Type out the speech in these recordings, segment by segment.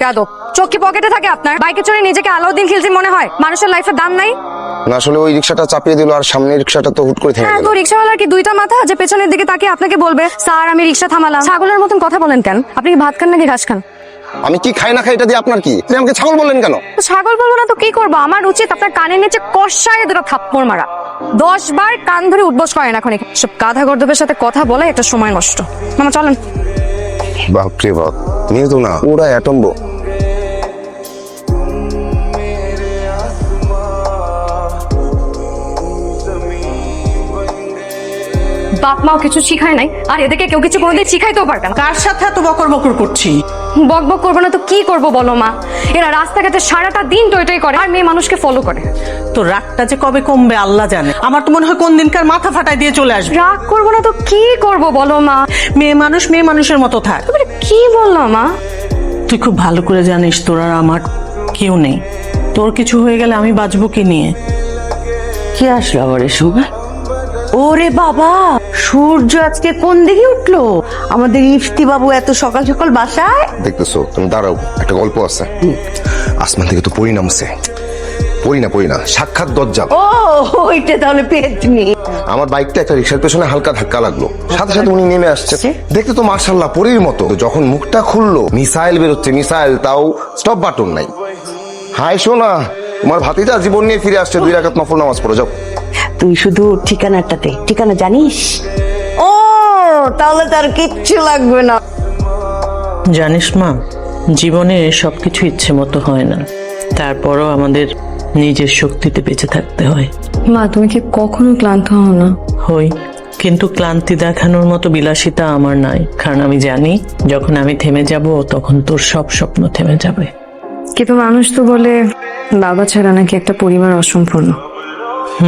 যাদব চোখ কি পকেটে থাকে আপনার? বাইকে চড়ে নিজেকে আলাউদ্দিন খিলজি মনে হয়? মানুষের লাইফের দাম নাই? না আসলে ওই রিকশাটা চাপিয়ে দিল আর সামনের রিকশাটা তো হুট করে থেমে হ্যাঁ গেল। তো রিকশাওয়ালার কি দুইটা মাথা যে পেছনের দিকে তাকিয়ে আপনাকে বলবে স্যার আমি রিকশা থামালাম? ছাগলের মতন কথা বলেন কেন? আপনি কি ভাত খান নাকি ঘাস খান? আমি কি খাই না খাই এটা দিয়ে আপনার কি? আপনি আমাকে ছাগল বললেন কেন? তো ছাগল বলবো না তো কি করবো? আমার উচিত আপনার কানের নিচে কষায় দুটো থাপ্পড় মারা। 10 বার কান ধরে উঠবোস করেন এখন সব গাধা গর্দবের সাথে কথা বলে একটা সময় নষ্ট। মামা চলেন। বাপরে বাপ, নিয়ে তো না ওরা অ্যাটম বোম। বাপ মাও কিছু শিখায় নাই আর এদেরকে কেউ কিছু কোনোদিন শিখাইতেও পারবে না। কার সাথে এত বকর বকর করছি? বক বক করবো না তো কি করবো বলো মা? এরা রাস্তাঘাটে সারাটা দিন টই করে আর মেয়ে মানুষকে ফলো করে। তো রাগটা যে কবে কমবে আল্লাহ জানে। আমার তো মনে হয় কোন দিনকার মাথা ফাটাই দিয়ে চলে আসবে। রাগ করবো না তো কি করবো বলো মা? মেয়ে মানুষের মতো থাক। তুমি কি বললো মা? তুই খুব ভালো করে জানিস তোর আর আমার কেউ নেই। তোর কিছু হয়ে গেলে আমি বাঁচবো কি নিয়ে? কি আসলো আবার এসব? ওরে বাবা, সূর্য আজকে কোন দিকে উঠলো? আমাদের ইফতি বাবু এত সকাল সকাল বাসায়? দেখতেছো তুমি, দাঁড়াও, একটা গল্প আছে। আসমান থেকে তো পরি নামছে, পরি না সাক্ষাৎ দজ্জাল। ও ওইটা তাহলে পেতনি। আমার বাইকটা একটা রিকশার পেছনে হালকা ধাক্কা লাগলো, সাথে সাথে উনি নেমে আসছে। দেখতে তো মার্শাল্লাহ পরীর মতো। যখন মুখটা খুললো মিসাইল বেরোচ্ছে, মিসাইল, তাও স্টপ বাটন নাই। হাই শোনা, তোমার ভাতিজা জীবন নিয়ে ফিরে আসছে, 2 রাকাত নফল নামাজ পড়ো যাও। তুই শুধু ঠিকানাটাতে, ঠিকানা জানিস? ও তাহলে তার কিচ্ছু লাগবে না। জানিস মা, জীবনে সবকিছু ইচ্ছে মতো হয় না, তারপরও আমাদের নিজের শক্তিতে বেঁচে থাকতে হয়। মা তুমি কি কখনো ক্লান্ত হও না? হই, কিন্তু ক্লান্তি দেখানোর মতো বিলাসিতা আমার নাই, কারণ আমি জানি যখন আমি থেমে যাব তখন তোর সব স্বপ্ন থেমে যাবে। কিন্তু মানুষ তো বলে বাবা ছাড়া নাকি একটা পরিবার অসম্পূর্ণ।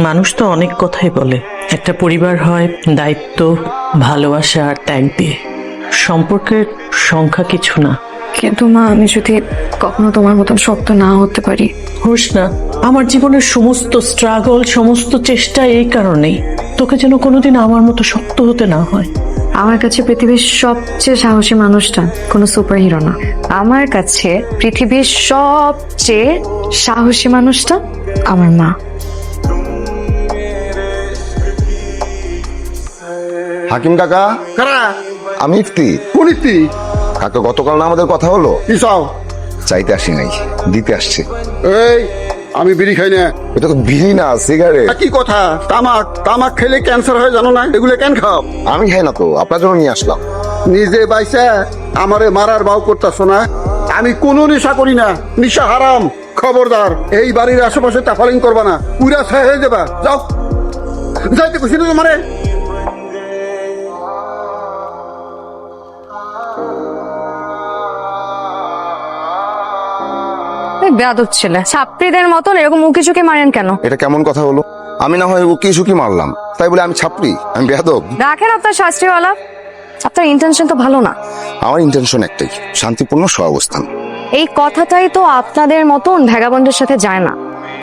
মানুষ তো অনেক কথাই বলে, একটা পরিবার হয় দায়িত্ব, ভালোবাসা আর ত্যাগ দিয়ে। সম্পর্কের সংখ্যা কিছু না। কিন্তু মা আমি যদি কখনো তোমার মতন শক্ত না হতে পারি? হোস না, আমার জীবনের সমস্ত স্ট্রাগল, সমস্ত চেষ্টা এই কারণেই, তোকে যেন কোনোদিন আমার মতো শক্ত হতে না হয়। আমার কাছে পৃথিবীর সবচেয়ে সাহসী মানুষটা কোনো সুপার হিরো না। আমার কাছে পৃথিবীর সবচেয়ে সাহসী মানুষটা আমার মা। হাকিম কাকা, আমি ইফতি। কোন ইফতি? কাকা গতকাল না আমাদের কথা হলো? কি চাও? চাইতে আসি নাই, দিতে আসছে। এই আমি বিড়ি খাই না। এটা তো বিড়ি না, সিগারেট। কি কথা? তামাক তামাক খেলে ক্যান্সার হয় জানো না? এগুলো কেন খাও? আমি খাই না তো, আপনার জন্য নিয়ে আসলাম। নিজে বাইসা আমারে মারার ভাও করতেছো না? আমি কোনো নেশা করি না, নেশা হারাম। খবরদার এই বাড়ির আশেপাশে তাফালিং করবা না, পুরা ছাই হয়ে যাবা। যাও, যাইতে খুশি না তোমারে? বেয়াদব ছেলে, ছাত্রীদের মতন এরকম উকি ঝুঁকি মারেন কেন? এটা কেমন কথা হলো? আমি না হয় উকি ঝুঁকি মারলাম, তাই বলে আমি ছাপড়ি, আমি বেয়াদব? রাখেন আপনার শাস্ত্রীওয়ালা, আপনার ইন্টেনশন তো ভালো না। আমার ইন্টেনশন একটাই, শান্তিপূর্ণ সহাবস্থান। এই কথাটাই তো আপনাদের মতন ভ্যাগাবন্ডের সাথে যায় না।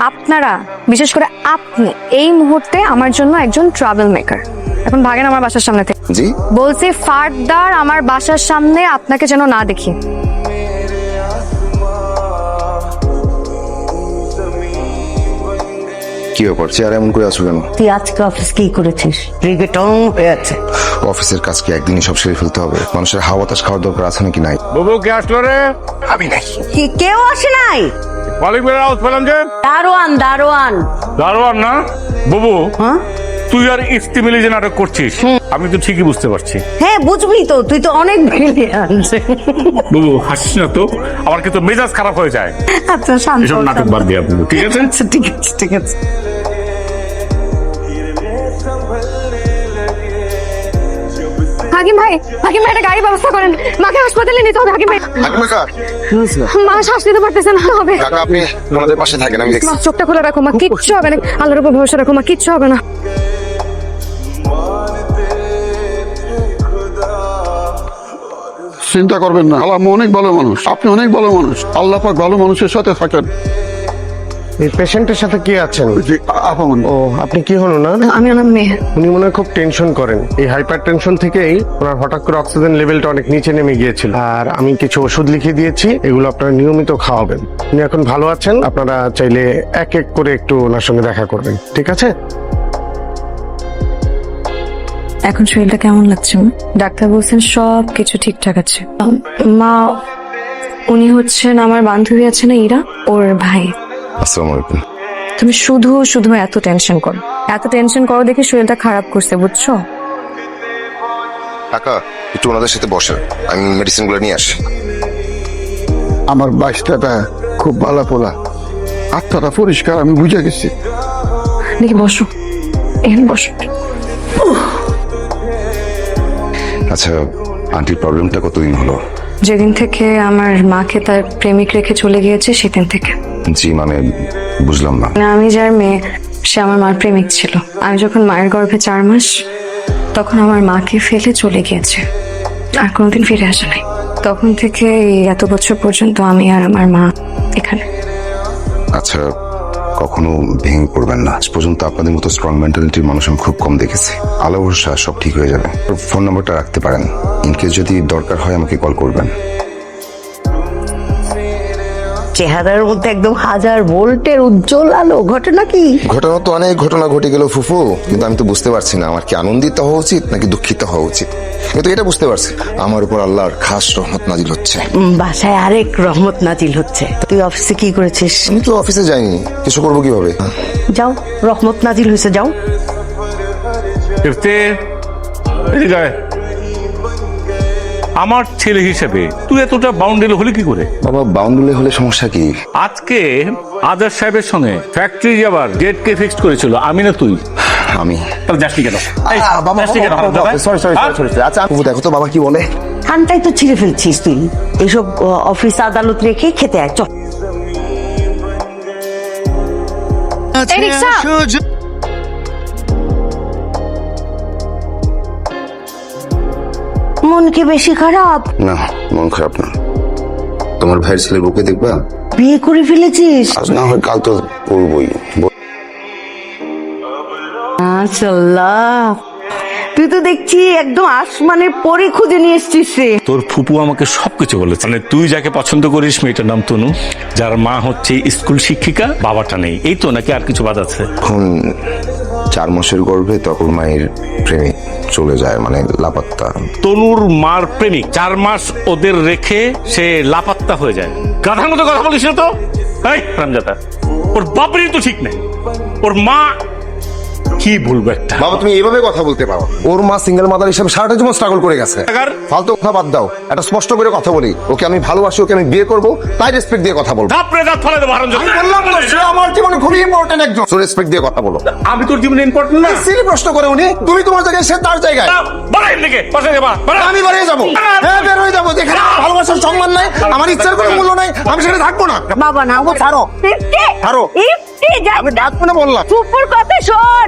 আপনারা, বিশেষ করে আপনি, এই মুহূর্তে আমার জন্য একজন ট্রাভেল মেকার। এখন ভাগেন আমার বাসার সামনে থেকে। জি বলছি ফারদার আমার বাসার সামনে আপনাকে যেন না দেখি। কি ব্যাপার, চেয়ার এমন করে আছো কেন? তুই আজকে অফিস কি করেছিস? রিগেটং হয়ে আছে। অফিসের কাজ কি একদিনই সব সেরে ফেলতে হবে? মানুষের হাওয়া বাতাস খাওয়ার দরকার আছে নাকি নাই? বুবু কে আসলো রে? আমি নাই। কি কেউ আসে নাই? কলিং বেলের আওয়াজ পেলাম যে। দারোয়ান দারোয়ান। দারোয়ান না? বুবু হ্যাঁ তুই আর ইফতি মিলে যে নাটক করছিস আমি তো ঠিকই বুঝতে পারছি। হ্যাঁ বুঝবি তো, তুই তো অনেক ব্রিলিয়ান্ট। বুবু হাসিস না তো, আমার কিন্তু মেজাজ খারাপ হয়ে যায়। আচ্ছা শান্ত এসব নাটক বাদ দিয়ে বুবু, ঠিক আছে? আচ্ছা ঠিক আছে ঠিক আছে। হাকিম ভাই, হাকিম ভাই একটা গাড়ি ব্যবস্থা করেন, মাকে হাসপাতালে নিতে হবে। হাকিম ভাই, হাকিম কাকা, মা শ্বাস নিতে পারতেছে না। হবে কাকা আপনি আমাদের পাশে থাকেন, আমি দেখছি। মা চোখটা খোলা রাখো, মা কিচ্ছু হবে না। আল্লাহর উপর ভরসা রাখো, মা কিচ্ছু হবে না। চিন্তা করবেন না, আল্লাহ অনেক ভালো মানুষ, আপনি অনেক ভালো মানুষ। আল্লাহ পাক ভালো মানুষের সাথে থাকেন। এই পেশেন্টের সাথে কি আছেন? জি আপামনি। ও, আপনি কি হলো না? আমি ওনার মেয়ে। উনি মনে হয় খুব টেনশন করেন। এই হাইপার টেনশন থেকেই ওনার হঠাৎ করে অক্সিজেন লেভেলটা অনেক নিচে নেমে গিয়েছিল। আর আমি কিছু ওষুধ লিখে দিয়েছি, এগুলো আপনারা নিয়মিত খাওয়াবেন। উনি এখন ভালো আছেন, আপনারা চাইলে এক এক করে একটু ওনার সঙ্গে দেখা করবেন, ঠিক আছে? এখন শরীরটা কেমন লাগছে মা? ডাক্তার বলছেন সব কিছু ঠিকঠাক আছে। মা, উনি হচ্ছেন আমার বান্ধবী আছে না ইরা, ওর ভাই। আসসালামু আলাইকুম। তুমি শুধু শুধু এত টেনশন করো, এত টেনশন করো দেখে শরীরটা খারাপ করছে, বুঝছো? কাকা একটু ওনাদের সাথে বসেন, আমি মেডিসিন গুলো নিয়ে আসি। আমার বাইশটা খুব ভালো পোলা, আত্মাটা পরিষ্কার, আমি বুঝে গেছি। দেখি বসো, এখানে বসো। আচ্ছা, আন্টির প্রবলেমটা কতদিন হলো? যেদিন থেকে আমার মাকে তার প্রেমিক রেখে চলে গিয়েছে সেদিন থেকে। জি মানে বুঝলাম না। আমি যার মেয়ে, সে আমার মার প্রেমিক ছিল। আমি যখন মায়ের গর্ভে 4 মাস, তখন আমার মাকে ফেলে চলে গিয়েছে, আর কোনোদিন ফিরে আসে নাই। তখন থেকে এই এত বছর পর্যন্ত আমি আর আমার মা এখানে। আচ্ছা, কখনো ভেঙে পড়বেন না। আজ পর্যন্ত আপনাদের মতো স্ট্রং মেন্টালিটির মানুষ আমি খুব কম দেখেছি। আলো ভরসা, সব ঠিক হয়ে যাবে। ফোন নাম্বারটা রাখতে পারেন, ইনকেস যদি দরকার হয় আমাকে কল করবেন। চেহারার মধ্যে একদম 1000 ভোল্টের উজ্জ্বল আলো। ঘটনা কি? ঘটনা তো অনেক ঘটনা ঘটে গেল ফুফু, কিন্তু আমি তো বুঝতে পারছি না আমার কি আনন্দিত হওয়া উচিত নাকি দুঃখিত হওয়া উচিত। কিন্তু এটা বুঝতে পারছি আমার উপর আল্লাহর খাস রহমত নাজিল হচ্ছে। বাসায় আরেক রহমত নাজিল হচ্ছে। তুই অফিসে কি করেছিস? আমি তো অফিসে যাইনি, কিছু করবো কিভাবে? যাও, রহমত নাজিল হয়েছে, যাও। ইফতি, এদিকে আয়। আমার ছেলে হিসেবে তুই এতটা বাউন্ডারি হলি কি করে? বাবা, বাউন্ডুলে হলে সমস্যা কি? আজকে আজাদ সাহেবের সঙ্গে ফ্যাক্টরি যাবার ডেট কে ফিক্সড করেছিল, আমি না তুই? আমি তাহলে যাসনি কেন? এই, যাসনি কেন? আচ্ছা ফুফু দেখো তো বাবা কি বলে। খানটাই তো ছিঁড়ে ফেলছিস তুই। এইসব অফিস আদালত রেখে খেতে আয়, চল। এই রিক্সা! মন কি বেশি খারাপ? না, মন খারাপ না। তোমার ভাইয়ের ছেলের বুকে দেখবা? বিয়ে করে ফেলেছিস? আজ না হয় কাল তো করবই। মাশাআল্লাহ, তুই তো দেখছি একদম আসমানের পরে খুঁজে নিয়ে এসছিস রে। তোর ফুপু আমাকে সবকিছু বলেছে। মানে তুই যাকে পছন্দ করিস মেয়েটার নাম তনু, যার মা হচ্ছে স্কুল শিক্ষিকা, বাবাটা নেই, এই তো নাকি আর কিছু বাদ আছে? এখন 4 মাসের গর্ভে তখন মায়ের প্রেমিক চলে যায়, মানে লাপাত্তা। তনুর মার প্রেমিক 4 মাস ওদের রেখে সে লাপাত্তা হয়ে যায়। গাধার মতো কথা বলিস না তো। এই রামজাদা, ওর বাপেরই তো ঠিক নেই, ওর মা কি বলবো একটা। বাবা তুমি এইভাবে কথা বলতে পারো? ওর মা সিঙ্গেল মাদার হিসেবে সারাটা জীবন স্ট্রাগল করে গেছে। ফালতু কথা বাদ দাও, একটা স্পষ্ট করে কথা বলি। ওকে আমি ভালোবাসি, ওকে আমি বিয়ে করবো, তাই রেসপেক্ট দিয়ে কথা বলবো। দাপরে দাঁত ফেলে দেবো হারামজাদা। আমি বললাম তো, সে আমার জীবনে খুবই ইম্পর্টেন্ট একজন। সো রেসপেক্ট দিয়ে কথা বলো। আমি তোর জীবনে ইম্পর্টেন্ট না? সিলি প্রশ্ন করে উনি, তুমি তোমার জায়গায়, সে তার জায়গায়। বাড়াই দিকে পাশে যাবা। আমি বাড়িয়ে যাবো, হ্যাঁ বের হয়ে যাবো। যেখানে আমার ভালোবাসার সম্মান নাই, আমার ইচ্ছার কোনো মূল্য নাই, আমি সেখানে থাকবো না। বাবা না, ও ছাড়ো ইফতি, ছাড়ো, ইফতি, যা। আমি ডাকবো না বললাম। চুপুর কথা শোন।